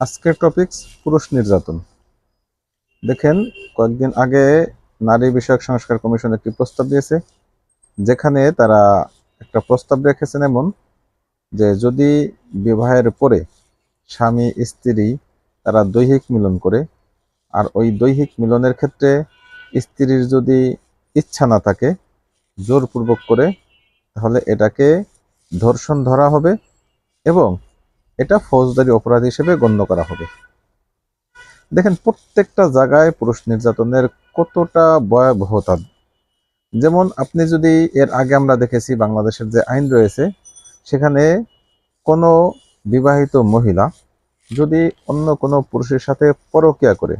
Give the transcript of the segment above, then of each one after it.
আজকের টপিকস পুরুষ নির্যাতন। দেখেন, কয়েকদিন আগে নারী বিষয়ক সংস্কার কমিশন একটি প্রস্তাব দিয়েছে, যেখানে তারা একটা প্রস্তাব রেখেছেন এমন যে যদি বিবাহের পরে স্বামী স্ত্রী তারা দৈহিক মিলন করে, আর ওই দৈহিক মিলনের ক্ষেত্রে স্ত্রীর যদি ইচ্ছা না থাকে, জোরপূর্বক করে, তাহলে এটাকে ধর্ষণ ধরা হবে এবং এটা ফৌজদারি অপরাধ হিসেবে গণ্য করা হবে। দেখেন, প্রত্যেকটা জায়গায় পুরুষ নির্যাতনের কতটা ভয়াবহতা। যেমন আপনি যদি এর আগে আমরা দেখেছি বাংলাদেশের যে আইন রয়েছে, সেখানে কোনো বিবাহিত মহিলা যদি অন্য কোনো পুরুষের সাথে পরকীয়া করে,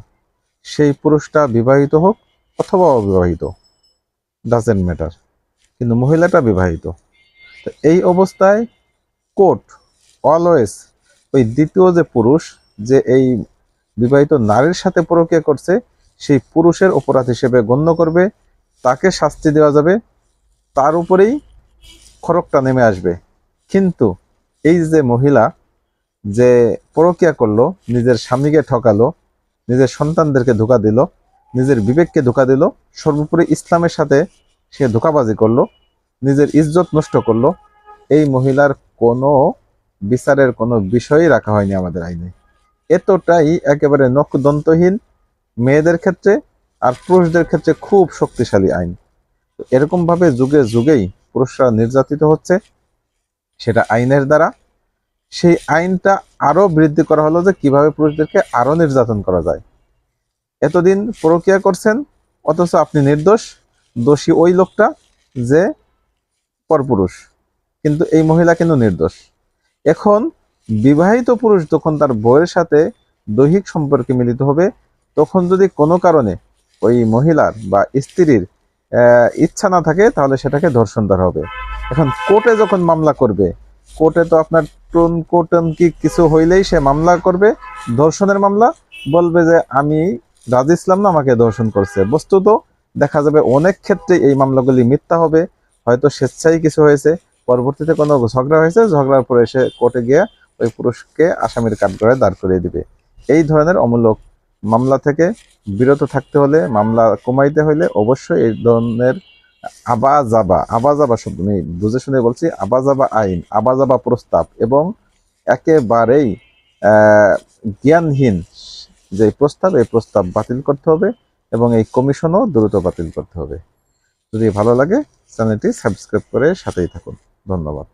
সেই পুরুষটা বিবাহিত হোক অথবা অবিবাহিত, ডাজেন্ট ম্যাটার, কিন্তু মহিলাটা বিবাহিত, তো এই অবস্থায় কোর্ট অলওয়েজ ওই দ্বিতীয় যে পুরুষ যে এই বিবাহিত নারীর সাথে পরকীয়া করছে, সেই পুরুষের অপরাধ হিসেবে গণ্য করবে, তাকে শাস্তি দেওয়া যাবে, তার উপরেই খড়গটা নেমে আসবে। কিন্তু এই যে মহিলা যে পরকীয়া করলো, নিজের স্বামীকে ঠকালো, নিজের সন্তানদেরকে ধোঁকা দিল, নিজের বিবেককে ধোঁকা দিল, সর্বোপরি ইসলামের সাথে সে ধোঁকাবাজি করলো, নিজের ইজ্জত নষ্ট করলো, এই মহিলার কোনো বিচারের কোনো বিষয়ই রাখা হয়নি আমাদের আইনে। এতটাই একেবারে নখদন্তহীন মেয়েদের ক্ষেত্রে, আর পুরুষদের ক্ষেত্রে খুব শক্তিশালী আইন। তো এরকমভাবে যুগে যুগেই পুরুষরা নির্যাতিত হচ্ছে, সেটা আইনের দ্বারা। সেই আইনটা আরো বৃদ্ধি করা হলো যে কিভাবে পুরুষদেরকে আরো নির্যাতন করা যায়। এতদিন পরকীয়া করছেন, অথচ আপনি নির্দোষ, দোষী ওই লোকটা যে পরপুরুষ, কিন্তু এই মহিলা কিন্তু নির্দোষ। এখন বিবাহিত পুরুষ যখন তার বউয়ের সাথে দৈহিক সম্পর্কে মিলিত হবে, তখন যদি কোনো কারণে ওই মহিলার বা স্ত্রীর ইচ্ছা না থাকে, তাহলে সেটাকে ধর্ষণ ধরা হবে। এখন কোর্টে যখন মামলা করবে, কোর্টে তো আপনার টনকি কিছু হইলেই সে মামলা করবে, ধর্ষণের মামলা, বলবে যে আমি রাজি ইসলাম না, আমাকে ধর্ষণ করছে। বস্তুত দেখা যাবে অনেক ক্ষেত্রে এই মামলাগুলি মিথ্যা হবে, হয়তো স্বেচ্ছায় কিছু হয়েছে, পরবর্তীতে কোনো ঝগড়া হয়েছে, ঝগড়ার পরে এসে কোর্টে গিয়ে ওই পুরুষকে আসামির কাঠগড়ায় দাঁড় করিয়ে দিবে। এই ধরনের অমূলক মামলা থেকে বিরত থাকতে হলে, মামলা কমাইতে হলে অবশ্যই এই ধরনের আবাজাবা শব্দ আমি বুঝে শুনে বলছি, আবাজাবা আইন, আবাজাবা প্রস্তাব এবং একেবারেই জ্ঞানহীন যে প্রস্তাব, এই প্রস্তাব বাতিল করতে হবে এবং এই কমিশনও দ্রুত বাতিল করতে হবে। যদি ভালো লাগে চ্যানেলটি সাবস্ক্রাইব করে সাথেই থাকুন। ধন্যবাদ।